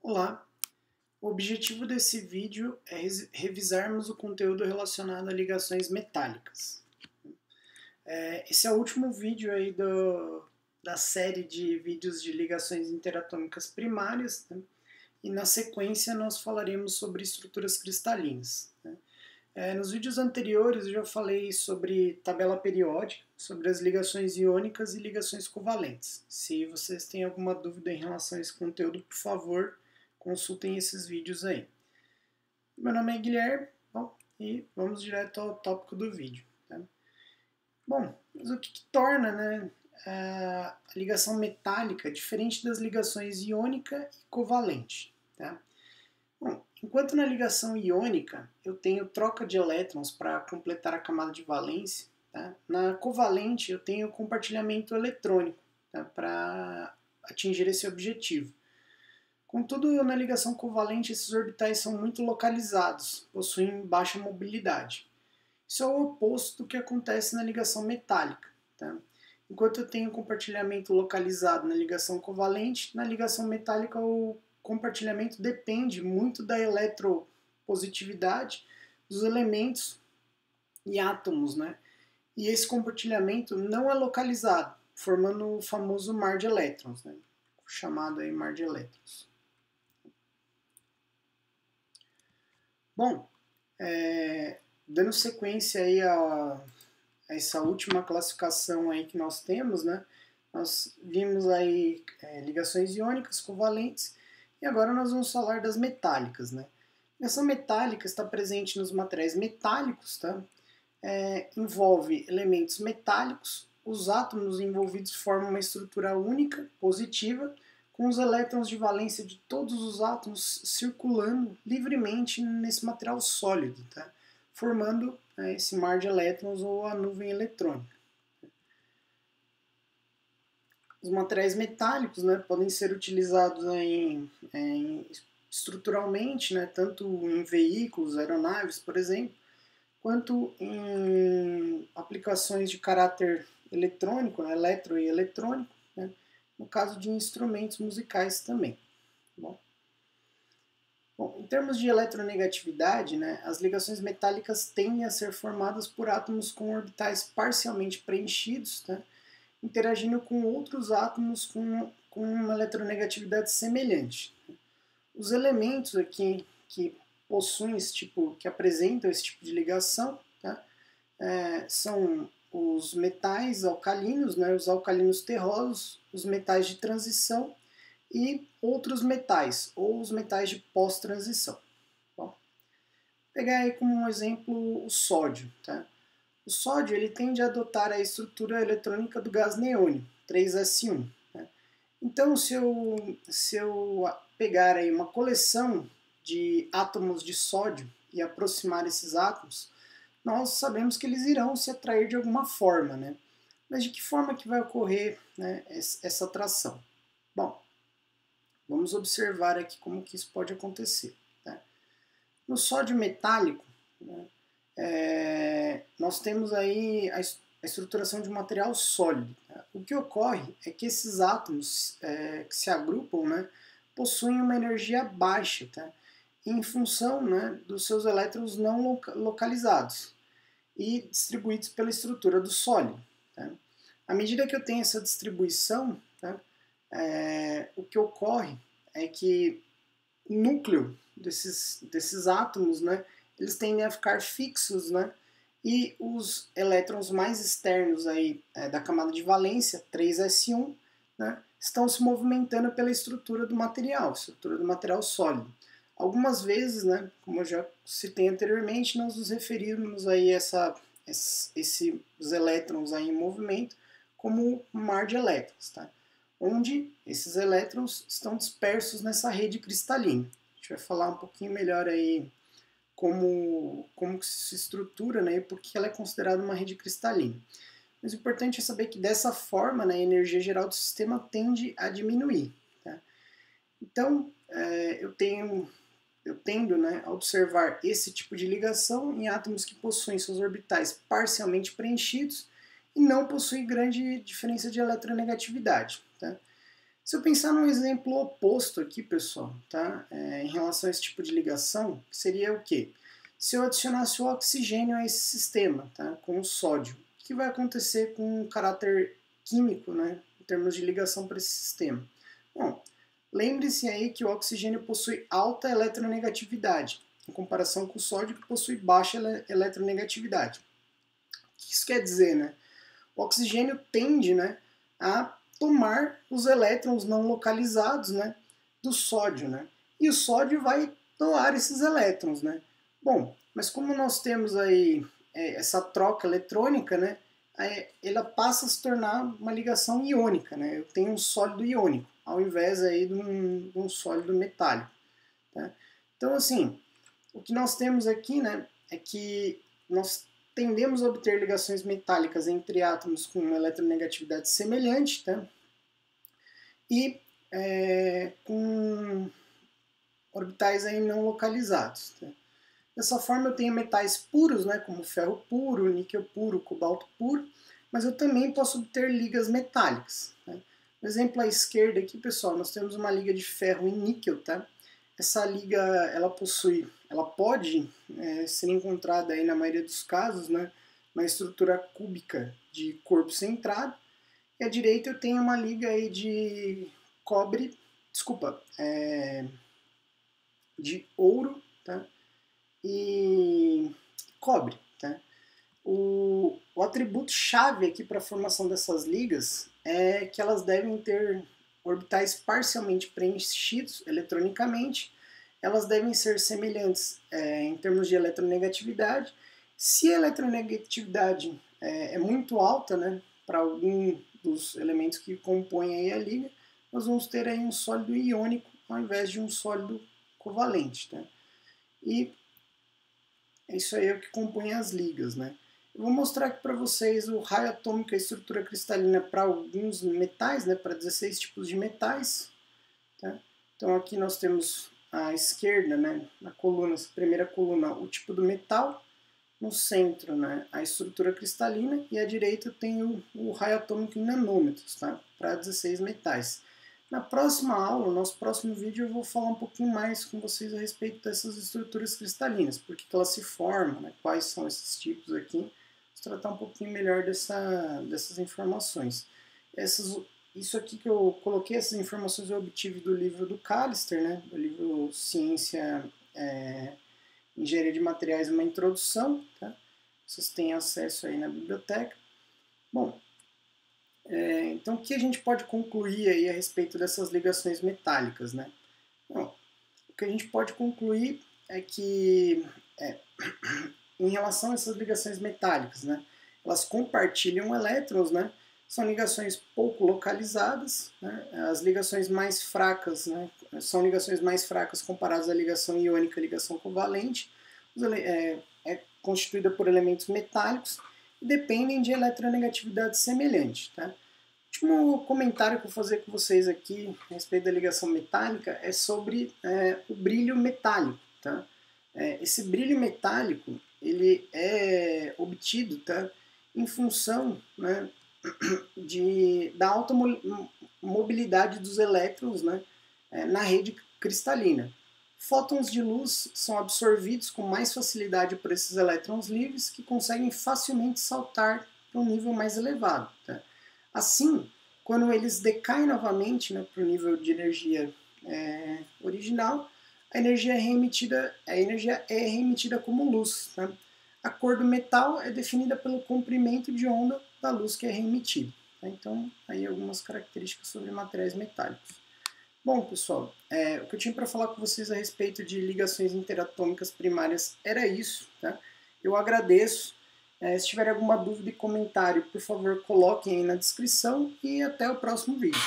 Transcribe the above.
Olá, o objetivo desse vídeo é revisarmos o conteúdo relacionado a ligações metálicas. Esse é o último vídeo aí da série de vídeos de ligações interatômicas primárias, né? E na sequência nós falaremos sobre estruturas cristalinas, né? Nos vídeos anteriores eu já falei sobre tabela periódica, sobre as ligações iônicas e ligações covalentes. Se vocês têm alguma dúvida em relação a esse conteúdo, por favor, consultem esses vídeos aí. Meu nome é Guilherme, e vamos direto ao tópico do vídeo. Tá? Bom, mas o que torna, né, a ligação metálica diferente das ligações iônica e covalente? Tá? Bom, enquanto na ligação iônica eu tenho troca de elétrons para completar a camada de valência, tá? Na covalente eu tenho compartilhamento eletrônico, tá? Para atingir esse objetivo. Contudo, na ligação covalente esses orbitais são muito localizados, possuem baixa mobilidade. Isso é o oposto do que acontece na ligação metálica. Tá? Enquanto eu tenho compartilhamento localizado na ligação covalente, na ligação metálica o compartilhamento depende muito da eletropositividade dos elementos e átomos, né? E esse compartilhamento não é localizado, formando o famoso mar de elétrons, né? Chamado aí mar de elétrons. Bom, dando sequência aí a essa última classificação aí que nós temos, né? Nós vimos aí ligações iônicas, covalentes, e agora nós vamos falar das metálicas, né? Essa metálica está presente nos materiais metálicos, tá? Envolve elementos metálicos, os átomos envolvidos formam uma estrutura única, positiva, com os elétrons de valência de todos os átomos circulando livremente nesse material sólido, tá? Formando esse mar de elétrons ou a nuvem eletrônica. Os materiais metálicos, né, podem ser utilizados estruturalmente, né, tanto em veículos, aeronaves, por exemplo, quanto em aplicações de caráter eletrônico, né, eletro e eletrônico, né, no caso de instrumentos musicais também. Bom, em termos de eletronegatividade, né, as ligações metálicas tendem a ser formadas por átomos com orbitais parcialmente preenchidos, tá, interagindo com outros átomos com uma eletronegatividade semelhante. Os elementos aqui que possuem que apresentam esse tipo de ligação, tá, são os metais alcalinos, né, os alcalinos terrosos, os metais de transição e outros metais, ou os metais de pós-transição. Vou pegar aí como um exemplo o sódio. Tá? O sódio ele tende a adotar a estrutura eletrônica do gás neônio, 3s1. Né? Então, se eu pegar aí uma coleção de átomos de sódio e aproximar esses átomos, nós sabemos que eles irão se atrair de alguma forma. Né? Mas de que forma que vai ocorrer, né, essa atração? Bom, vamos observar aqui como que isso pode acontecer. Tá? No sódio metálico, né, nós temos aí a estruturação de um material sólido. Tá? O que ocorre é que esses átomos que se agrupam, né, possuem uma energia baixa, tá? Em função, né, dos seus elétrons não localizados e distribuídos pela estrutura do sólido. Tá? À medida que eu tenho essa distribuição, tá, o que ocorre é que o núcleo desses átomos, né, eles tendem a ficar fixos, né, e os elétrons mais externos aí, da camada de valência, 3s1, né, estão se movimentando pela estrutura do material sólido. Algumas vezes, né, como eu já citei anteriormente, nós nos referimos aí a esses elétrons aí em movimento como um mar de elétrons, tá? Onde esses elétrons estão dispersos nessa rede cristalina. A gente vai falar um pouquinho melhor aí como que se estrutura, né, e por que ela é considerada uma rede cristalina. Mas o importante é saber que dessa forma, né, a energia geral do sistema tende a diminuir. Tá? Então, eu tendo, né, a observar esse tipo de ligação em átomos que possuem seus orbitais parcialmente preenchidos e não possuem grande diferença de eletronegatividade. Tá? Se eu pensar num exemplo oposto aqui, pessoal, tá? Em relação a esse tipo de ligação, seria o quê? Se eu adicionasse o oxigênio a esse sistema, tá? Com o sódio, o que vai acontecer com o caráter químico, né? Em termos de ligação para esse sistema? Bom, lembre-se aí que o oxigênio possui alta eletronegatividade, em comparação com o sódio, que possui baixa eletronegatividade. O que isso quer dizer, né? O oxigênio tende, né, a tomar os elétrons não localizados, né, do sódio, né? E o sódio vai doar esses elétrons, né? Bom, mas como nós temos aí essa troca eletrônica, né, ela passa a se tornar uma ligação iônica, né? Eu tenho um sólido iônico, ao invés aí de um sólido metálico, tá? Então, assim, o que nós temos aqui, né, é que nós tendemos a obter ligações metálicas entre átomos com uma eletronegatividade semelhante, tá? E com orbitais aí não localizados. Tá? Dessa forma eu tenho metais puros, né, como ferro puro, níquel puro, cobalto puro, mas eu também posso obter ligas metálicas. Tá? No exemplo à esquerda aqui, pessoal, nós temos uma liga de ferro e níquel. Tá? Essa liga ela pode ser encontrada aí na maioria dos casos, né, na estrutura cúbica de corpo centrado. E à direita eu tenho uma liga aí de de ouro, tá? E cobre, tá? O atributo chave aqui para a formação dessas ligas é que elas devem ter orbitais parcialmente preenchidos eletronicamente, elas devem ser semelhantes em termos de eletronegatividade. Se a eletronegatividade é muito alta, né, para algum dos elementos que compõem aí a liga, nós vamos ter aí um sólido iônico ao invés de um sólido covalente. Tá? E isso aí é o que compõe as ligas. Né? Eu vou mostrar aqui para vocês o raio atômico e a estrutura cristalina para alguns metais, né, para 16 tipos de metais. Tá? Então aqui nós temos à esquerda, né, na coluna, essa primeira coluna, o tipo do metal, no centro, né, a estrutura cristalina, e à direita tem o raio atômico em nanômetros, tá, para 16 metais. Na próxima aula, no nosso próximo vídeo, eu vou falar um pouquinho mais com vocês a respeito dessas estruturas cristalinas, por que elas se formam, né, quais são esses tipos aqui. Vou tratar um pouquinho melhor dessas informações. Isso aqui que eu coloquei, essas informações eu obtive do livro do Callister, né, do livro Ciência, Engenharia de Materiais, uma introdução, tá? Vocês têm acesso aí na biblioteca. Bom, então o que a gente pode concluir aí a respeito dessas ligações metálicas, né? Bom, o que a gente pode concluir é que em relação a essas ligações metálicas, né, elas compartilham elétrons, né? São ligações pouco localizadas, né? As ligações mais fracas, né, são ligações mais fracas comparadas à ligação iônica e ligação covalente, é constituída por elementos metálicos e dependem de eletronegatividade semelhante. Tá? O último comentário que eu vou fazer com vocês aqui a respeito da ligação metálica é sobre o brilho metálico. Tá? Esse brilho metálico ele é obtido, tá, em função, né, da alta mobilidade dos elétrons, né, na rede cristalina. Fótons de luz são absorvidos com mais facilidade por esses elétrons livres que conseguem facilmente saltar para um nível mais elevado. Tá? Assim, quando eles decaem novamente, né, para o nível de energia original, a energia é reemitida como luz. Tá? A cor do metal é definida pelo comprimento de onda da luz que é reemitida. Tá? Então, aí algumas características sobre materiais metálicos. Bom, pessoal, o que eu tinha para falar com vocês a respeito de ligações interatômicas primárias era isso. Tá? Eu agradeço. Se tiver alguma dúvida e comentário, por favor, coloquem aí na descrição e até o próximo vídeo.